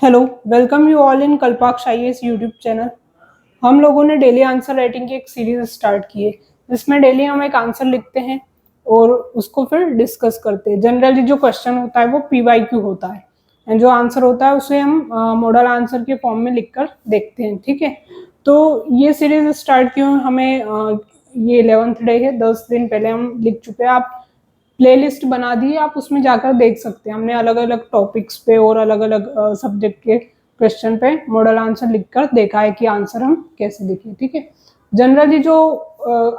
Hello, welcome you all in Kalpaksh IAS YouTube channel. हम लोगों ने डेली आंसर राइटिंग की एक सीरीज स्टार्ट की है जिसमें डेली हम एक आंसर लिखते हैं और उसको फिर डिस्कस करते हैं। जनरली जो क्वेश्चन होता है वो पीवाईक्यू होता है एंड जो आंसर होता है उसे हम मॉडल आंसर के फॉर्म में लिखकर देखते हैं। ठीक है, तो ये सीरीज स्टार्ट क्यों हमें ये 11th डे है, 10 दिन पहले हम लिख चुके हैं। आप प्लेलिस्ट बना दी है, आप उसमें जाकर देख सकते हैं। हमने अलग अलग टॉपिक्स पे और अलग अलग सब्जेक्ट के क्वेश्चन पे मॉडल आंसर लिखकर देखा है कि आंसर हम कैसे लिखें। ठीक है, जनरली जो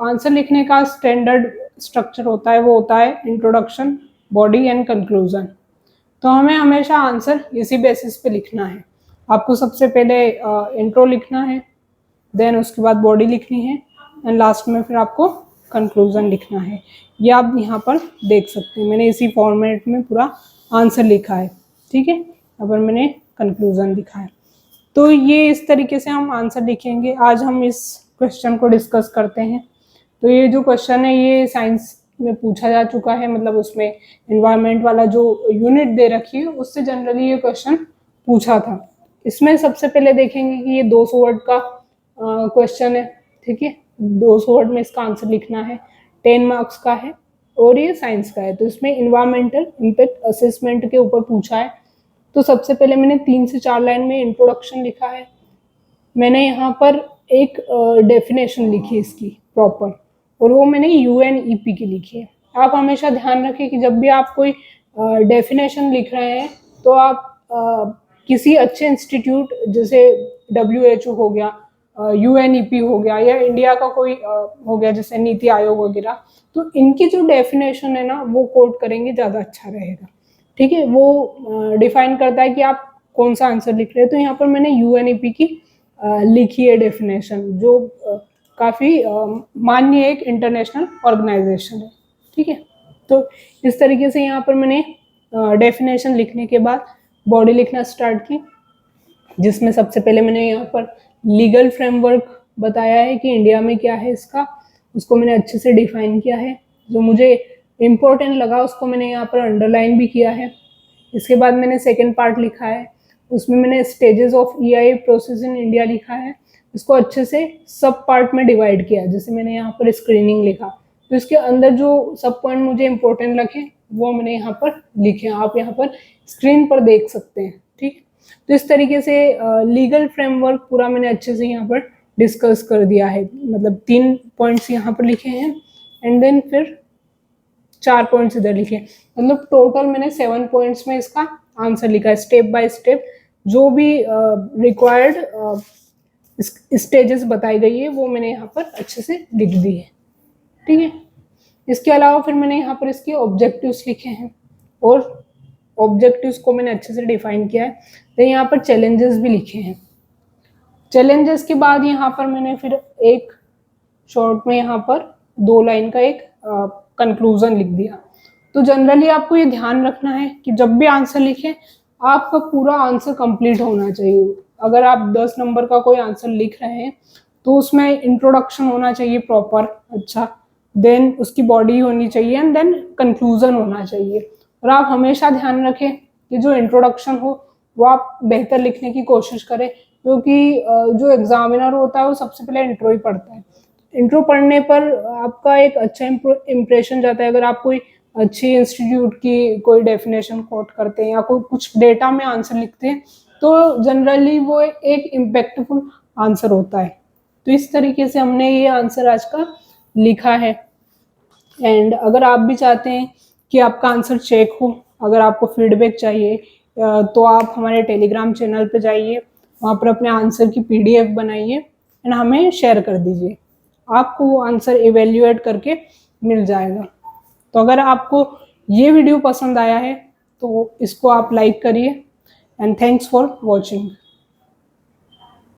आंसर लिखने का स्टैंडर्ड स्ट्रक्चर होता है वो होता है इंट्रोडक्शन, बॉडी एंड कंक्लूजन। तो हमें हमेशा आंसर इसी बेसिस पे लिखना है। आपको सबसे पहले इंट्रो लिखना है, देन उसके बाद बॉडी लिखनी है एंड लास्ट में फिर आपको कंक्लूजन लिखना है। ये आप यहाँ पर देख सकते हैं, मैंने इसी फॉर्मेट में पूरा आंसर लिखा है। ठीक है, यहाँ पर मैंने कंक्लूजन लिखा है। तो ये इस तरीके से हम आंसर लिखेंगे। आज हम इस क्वेश्चन को डिस्कस करते हैं। तो ये जो क्वेश्चन है ये साइंस में पूछा जा चुका है, मतलब उसमें एनवायरनमेंट वाला जो यूनिट दे रखी है उससे जनरली ये क्वेश्चन पूछा था। इसमें सबसे पहले देखेंगे कि ये 200 वर्ड का क्वेश्चन है। ठीक है, 200 वर्ड में इसका आंसर लिखना है, 10 मार्क्स का है और ये साइंस का है। तो इसमें इन्वायरमेंटल इम्पैक्ट असेसमेंट के ऊपर पूछा है। तो सबसे पहले मैंने 3 से 4 लाइन में इंट्रोडक्शन लिखा है। मैंने यहाँ पर एक डेफिनेशन लिखी है इसकी प्रॉपर, और वो मैंने UNEP की लिखी है। आप हमेशा ध्यान रखें कि जब भी आप कोई डेफिनेशन लिख रहे हैं तो आप किसी अच्छे इंस्टीट्यूट जैसे WHO हो गया, UNEP हो गया, या इंडिया का कोई हो गया जैसे नीति आयोग वगैरह, तो इनकी जो डेफिनेशन है ना वो कोट करेंगे, ज़्यादा अच्छा रहेगा। ठीक है, वो डिफाइन करता है कि आप कौन सा आंसर लिख रहे हैं। तो यहाँ पर मैंने UNEP की लिखी है डेफिनेशन, जो काफ़ी मान्य एक इंटरनेशनल ऑर्गेनाइजेशन है। ठीक है, तो इस तरीके से यहाँ पर मैंने डेफिनेशन लिखने के बाद बॉडी लिखना स्टार्ट की, जिसमें सबसे पहले मैंने यहाँ पर लीगल फ्रेमवर्क बताया है कि इंडिया में क्या है इसका, उसको मैंने अच्छे से डिफाइन किया है। जो मुझे इम्पोर्टेंट लगा उसको मैंने यहाँ पर अंडरलाइन भी किया है। इसके बाद मैंने सेकेंड पार्ट लिखा है, उसमें मैंने stages of EIA process in India लिखा है। इसको अच्छे से सब पार्ट में डिवाइड किया, जैसे मैंने यहाँ पर स्क्रीनिंग लिखा, तो इसके अंदर जो सब पॉइंट मुझे इंपॉर्टेंट लगे वो मैंने यहाँ पर लिखे, आप यहाँ पर स्क्रीन पर देख सकते हैं। ठीक, तो इस तरीके से लीगल फ्रेमवर्क पूरा मैंने अच्छे से यहाँ पर डिस्कस कर दिया है। मतलब 3 पॉइंट्स यहाँ पर लिखे हैं एंड देन फिर 4 पॉइंट्स इधर लिखे, मतलब टोटल मैंने 7 पॉइंट्स में इसका आंसर लिखा है। स्टेप बाय स्टेप जो भी रिक्वायर्ड स्टेजेस बताई गई है वो मैंने यहाँ पर अच्छे से लिख दी है। ठीक है, इसके अलावा फिर मैंने यहाँ पर इसके ऑब्जेक्टिव्स लिखे हैं और ऑब्जेक्टिव्स को मैंने अच्छे से डिफाइन किया है। तो यहाँ पर चैलेंजेस भी लिखे हैं। चैलेंजेस के बाद यहाँ पर मैंने फिर एक शॉर्ट में यहाँ पर 2 लाइन का एक कंक्लूजन लिख दिया। तो जनरली आपको ये ध्यान रखना है कि जब भी आंसर लिखें आपका पूरा आंसर कंप्लीट होना चाहिए। अगर आप 10 नंबर का कोई आंसर लिख रहे हैं तो उसमें इंट्रोडक्शन होना चाहिए प्रॉपर, अच्छा, देन उसकी बॉडी होनी चाहिए एंड देन कंक्लूजन होना चाहिए। और आप हमेशा ध्यान रखें कि जो इंट्रोडक्शन हो वो आप बेहतर लिखने की कोशिश करें, क्योंकि जो एग्जामिनर होता है वो सबसे पहले इंट्रो ही पढ़ता है। इंट्रो पढ़ने पर आपका एक अच्छा इम्प्रेशन जाता है। अगर आप कोई अच्छी इंस्टीट्यूट की कोई डेफिनेशन कोट करते हैं या कोई कुछ डेटा में आंसर लिखते हैं तो जनरली वो एक इम्पैक्टफुल आंसर होता है। तो इस तरीके से हमने ये आंसर आज का लिखा है। एंड अगर आप भी चाहते हैं कि आपका आंसर चेक हो, अगर आपको फीडबैक चाहिए तो आप हमारे टेलीग्राम चैनल पे जाइए, वहाँ पर अपने आंसर की PDF बनाइए एंड हमें शेयर कर दीजिए। आपको वो आंसर इवेल्युएट करके मिल जाएगा। तो अगर आपको ये वीडियो पसंद आया है तो इसको आप लाइक करिए एंड थैंक्स फॉर वॉचिंग।